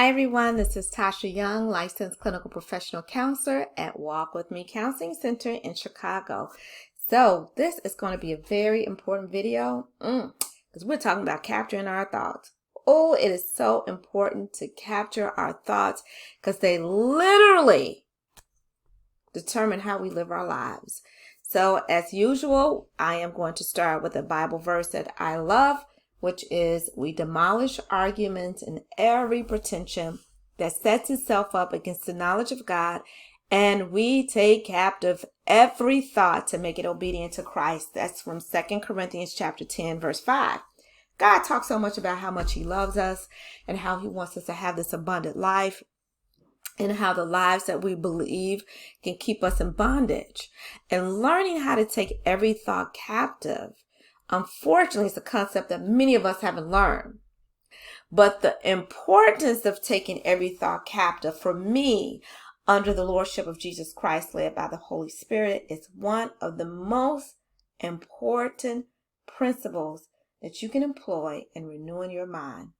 Hi everyone, this is Tasha Young, licensed clinical professional counselor at Walk With Me Counseling Center in Chicago. So this is going to be a very important video because we're talking about capturing our thoughts. Oh, it is so important to capture our thoughts because they literally determine how we live our lives. So as usual, I am going to start with a Bible verse that I love, which is, we demolish arguments and every pretension that sets itself up against the knowledge of God, and we take captive every thought to make it obedient to Christ. That's from 2 Corinthians chapter 10, verse 5. God talks so much about how much he loves us and how he wants us to have this abundant life, and how the lives that we believe can keep us in bondage. And learning how to take every thought captive, unfortunately, is a concept that many of us haven't learned. But the importance of taking every thought captive, for me, under the lordship of Jesus Christ, led by the Holy Spirit, is one of the most important principles that you can employ in renewing your mind.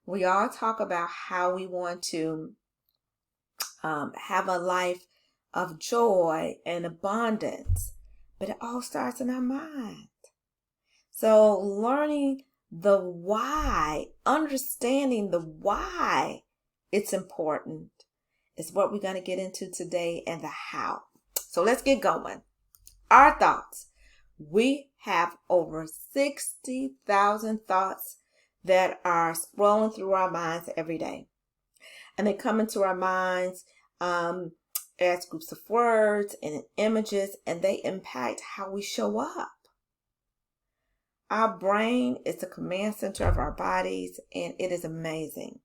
We all talk about how we want to have a life of joy and abundance, but it all starts in our mind. So learning the why, understanding the why it's important is what we're going to get into today, and the how. So let's get going. Our thoughts. We have over 60,000 thoughts that are scrolling through our minds every day. And they come into our minds as groups of words and images, and they impact how we show up. Our brain is the command center of our bodies, and it is amazing.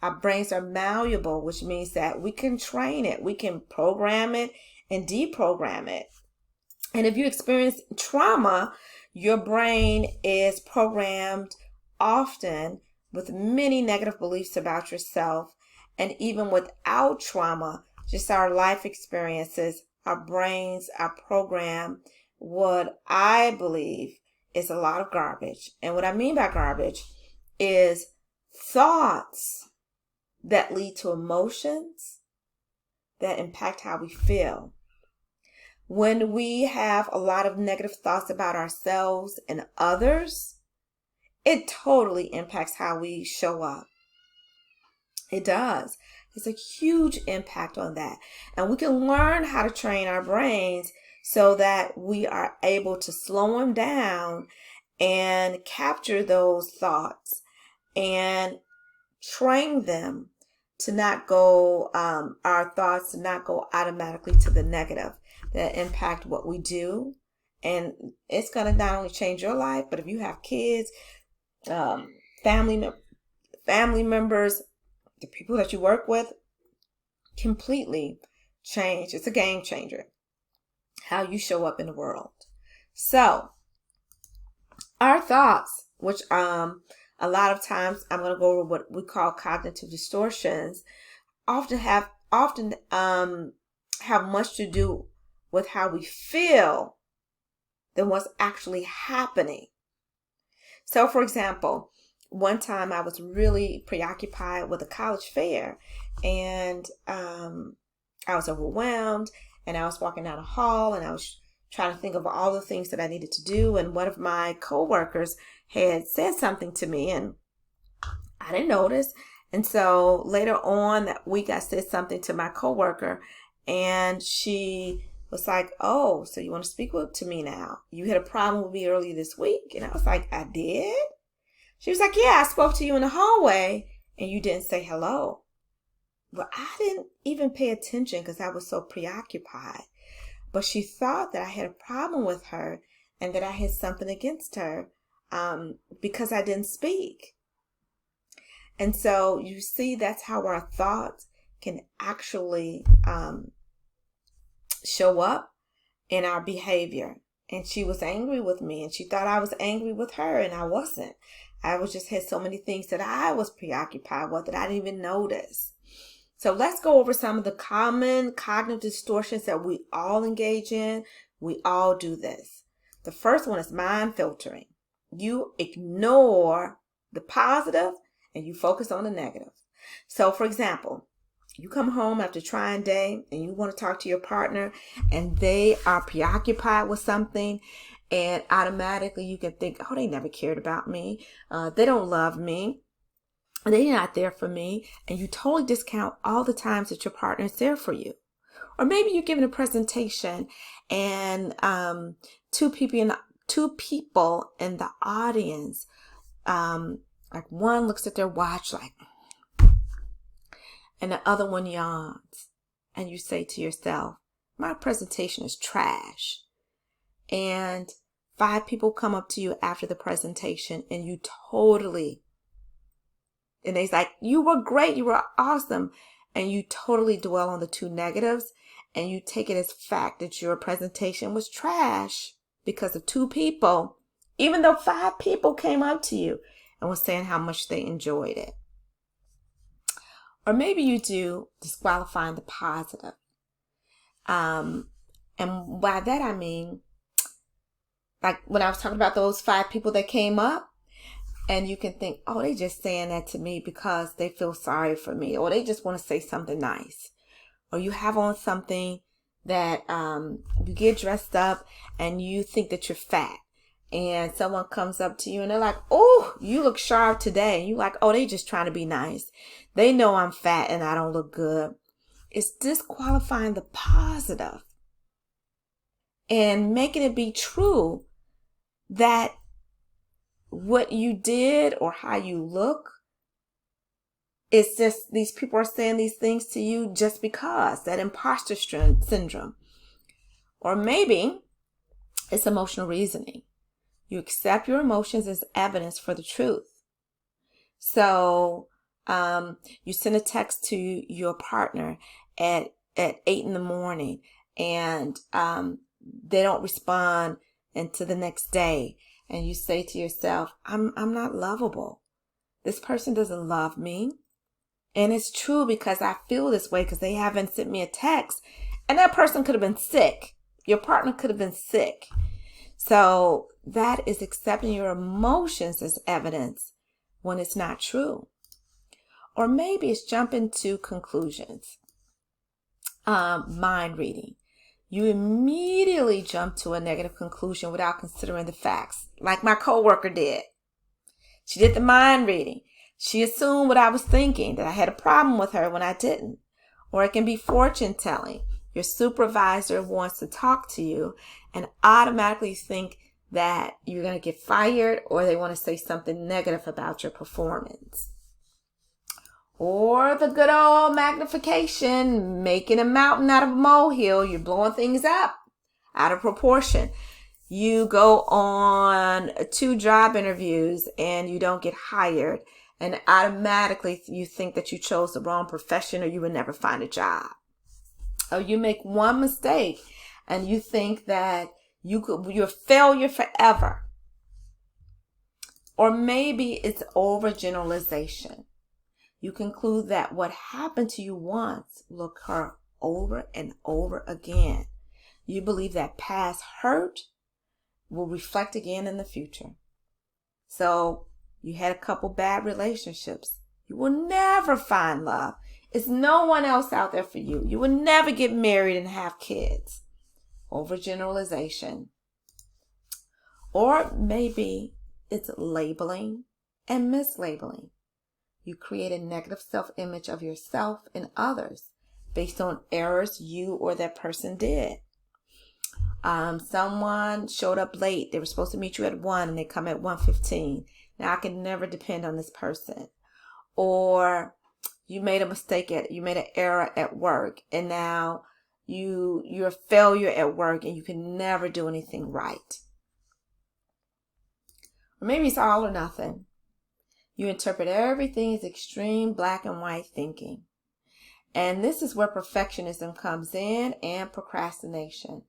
Our brains are malleable, which means that we can train it. We can program it and deprogram it. And if you experience trauma, your brain is programmed often with many negative beliefs about yourself. And even without trauma, just our life experiences, our brains are programmed what I believe is a lot of garbage. And what I mean by garbage is thoughts that lead to emotions that impact how we feel. When we have a lot of negative thoughts about ourselves and others, it totally impacts how we show up. It does. It's a huge impact on that. And we can learn how to train our brains so that we are able to slow them down and capture those thoughts and train them to not go, our thoughts to not go automatically to the negative that impact what we do. And it's going to not only change your life, but if you have kids, family members, the people that you work with, completely change. It's a game changer, how you show up in the world. So our thoughts, which a lot of times I'm going to go over what we call cognitive distortions, often have much to do with how we feel than what's actually happening. So for example, one time I was really preoccupied with a college fair, and I was overwhelmed, and I was walking down a hall, and I was trying to think of all the things that I needed to do, and one of my coworkers had said something to me, and I didn't notice. And so later on that week, I said something to my coworker, and she was like, "Oh, so you want to speak to me now? You had a problem with me earlier this week." And I was like, "I did?" She was like, "Yeah, I spoke to you in the hallway and you didn't say hello." Well, I didn't even pay attention because I was so preoccupied. But she thought that I had a problem with her and that I had something against her because I didn't speak. And so you see, that's how our thoughts can actually show up in our behavior. And she was angry with me, and she thought I was angry with her, and I wasn't. I was just had so many things that I was preoccupied with that I didn't even notice. So let's go over some of the common cognitive distortions that we all engage in. We all do this. The first one is mind filtering. You ignore the positive and you focus on the negative. So for example, you come home after a trying day and you want to talk to your partner and they are preoccupied with something, and automatically you can think, oh, they never cared about me. They don't love me. They're not there for me. And you totally discount all the times that your partner is there for you. Or maybe you're giving a presentation and two people in the audience, like one looks at their watch like, and the other one yawns. And you say to yourself, my presentation is trash. And 5 people come up to you after the presentation and you totally, and they're like, you were great, you were awesome. And you totally dwell on the 2 negatives and you take it as fact that your presentation was trash because of 2 people, even though 5 people came up to you and was saying how much they enjoyed it. Or maybe you do disqualifying the positive. And by that I mean, like when I was talking about those 5 people that came up, and you can think, oh, they just saying that to me because they feel sorry for me, or they just want to say something nice. Or you have on something that you get dressed up and you think that you're fat, and someone comes up to you and they're like, oh, you look sharp today. And you're like, oh, they just trying to be nice. They know I'm fat and I don't look good. It's disqualifying the positive and making it be true that what you did or how you look, it's just these people are saying these things to you just because, that imposter syndrome. Or maybe it's emotional reasoning. You accept your emotions as evidence for the truth. So you send a text to your partner at 8 in the morning and they don't respond until the next day. And you say to yourself, I'm not lovable. This person doesn't love me. And it's true because I feel this way because they haven't sent me a text. And that person could have been sick. Your partner could have been sick. So that is accepting your emotions as evidence when it's not true. Or maybe it's jumping to conclusions. Mind reading. You immediately jump to a negative conclusion without considering the facts, like my coworker did. She did the mind reading. She assumed what I was thinking, that I had a problem with her when I didn't. Or it can be fortune telling. Your supervisor wants to talk to you and automatically think that you're going to get fired, or they want to say something negative about your performance. Or the good old magnification, making a mountain out of a molehill. You're blowing things up out of proportion. You go on 2 job interviews and you don't get hired, and automatically you think that you chose the wrong profession or you would never find a job. Or you make one mistake and you think that you're a failure forever. Or maybe it's overgeneralization. You conclude that what happened to you once will occur over and over again. You believe that past hurt will reflect again in the future. So you had a couple bad relationships. You will never find love. It's no one else out there for you. You will never get married and have kids. Overgeneralization. Or maybe it's labeling and mislabeling. You create a negative self-image of yourself and others based on errors you or that person did. Someone showed up late. They were supposed to meet you at 1 and they come at 1:15. Now I can never depend on this person. Or you made a mistake you made an error at work, and now you're a failure at work and you can never do anything right. Or maybe it's all or nothing. You interpret everything as extreme black and white thinking. And this is where perfectionism comes in, and procrastination.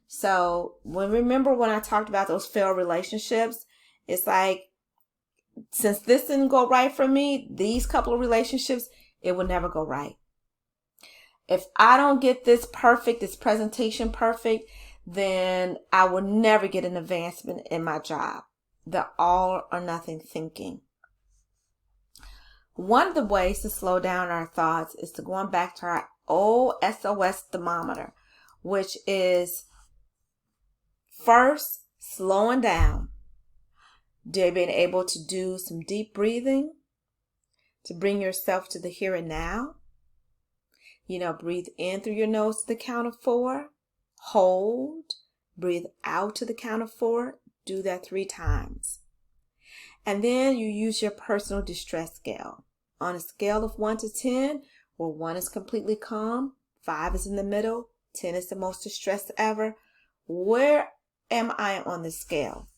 So remember when I talked about those failed relationships, it's like, since this didn't go right for me, these couple of relationships, it will never go right. If I don't get this presentation perfect, then I will never get an advancement in my job. The all or nothing thinking. One of the ways to slow down our thoughts is to going back to our old SOS thermometer, which is first slowing down, being able to do some deep breathing to bring yourself to the here and now. Breathe in through your nose to the count of 4, hold, breathe out to the count of 4, do that 3 times. And then you use your personal distress scale. On a scale of 1 to 10, where 1 is completely calm, 5 is in the middle, 10 is the most distressed ever. Where am I on the scale?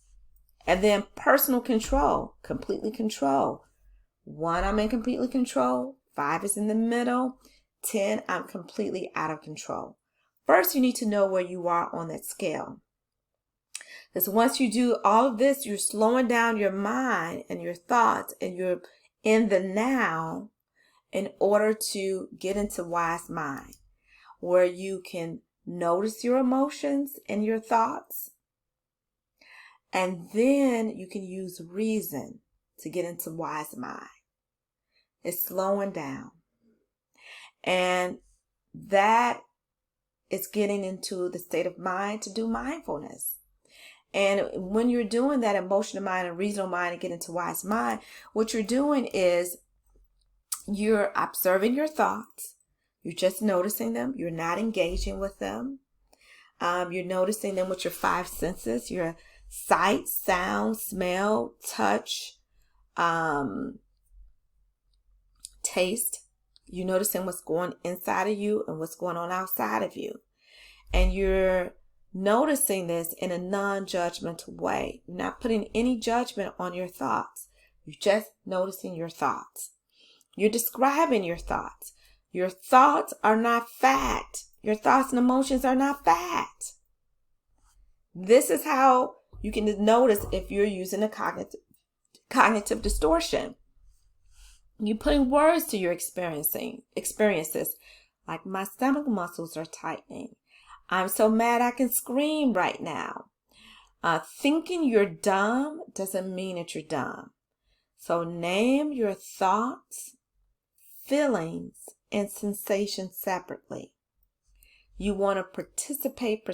And then personal control, completely control. 1, I'm in completely control. 5 is in the middle. 10, I'm completely out of control. First, you need to know where you are on that scale. Because once you do all of this, you're slowing down your mind and your thoughts, and you're in the now in order to get into wise mind, where you can notice your emotions and your thoughts. And then you can use reason to get into wise mind. It's slowing down. And that is getting into the state of mind to do mindfulness. And when you're doing that emotional mind and reasonable mind and get into wise mind, what you're doing is you're observing your thoughts. You're just noticing them. You're not engaging with them. You're noticing them with your 5 senses, your sight, sound, smell, touch, taste. You're noticing what's going inside of you and what's going on outside of you. And you're noticing this in a non-judgmental way. You're not putting any judgment on your thoughts. You're just noticing your thoughts. You're describing your thoughts. Your thoughts are not fact. Your thoughts and emotions are not fact. This is how you can notice if you're using a cognitive distortion. You're putting words to your experiences, like my stomach muscles are tightening. I'm so mad I can scream right now. Thinking you're dumb doesn't mean that you're dumb. So name your thoughts, feelings, and sensations separately. You want to participate.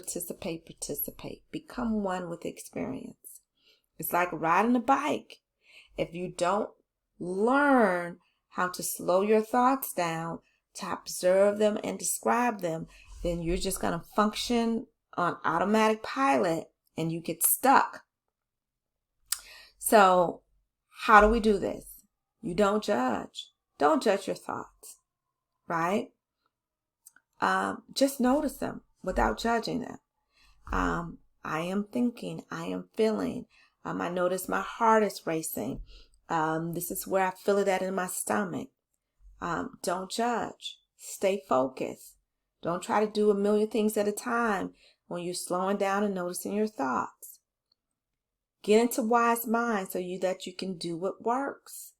Become one with the experience. It's like riding a bike. If you don't learn how to slow your thoughts down, to observe them and describe them, then you're just going to function on automatic pilot and you get stuck. So how do we do this? You don't judge. Don't judge your thoughts, right? Just notice them without judging them. I am thinking, I am feeling. I notice my heart is racing. This is where I feel it at in my stomach. Don't judge. Stay focused. Don't try to do a million things at a time when you're slowing down and noticing your thoughts. Get into wise mind so that you can do what works.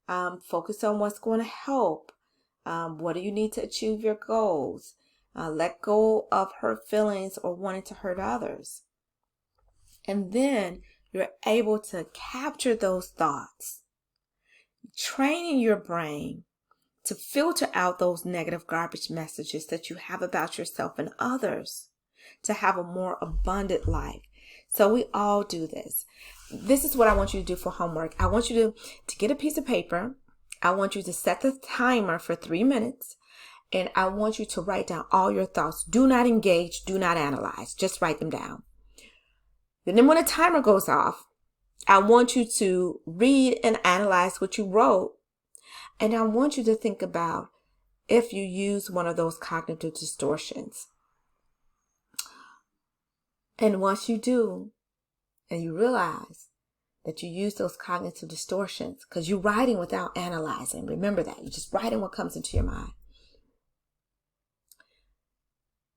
Focus on what's going to help. What do you need to achieve your goals? Let go of hurt feelings or wanting to hurt others. And then you're able to capture those thoughts, training your brain to filter out those negative garbage messages that you have about yourself and others, to have a more abundant life. So we all do this. This is what I want you to do for homework. I want you to get a piece of paper. I want you to set the timer for 3 minutes. And I want you to write down all your thoughts. Do not engage. Do not analyze. Just write them down. And then when the timer goes off, I want you to read and analyze what you wrote. And I want you to think about if you use one of those cognitive distortions. And once you do, and you realize that you use those cognitive distortions, because you're writing without analyzing. Remember that. You're just writing what comes into your mind.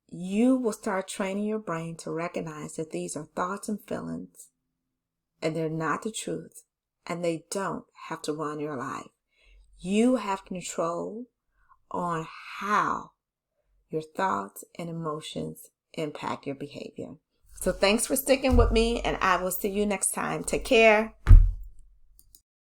You will start training your brain to recognize that these are thoughts and feelings, and they're not the truth, and they don't have to run your life. You have control on how your thoughts and emotions impact your behavior. So thanks for sticking with me, and I will see you next time. Take care.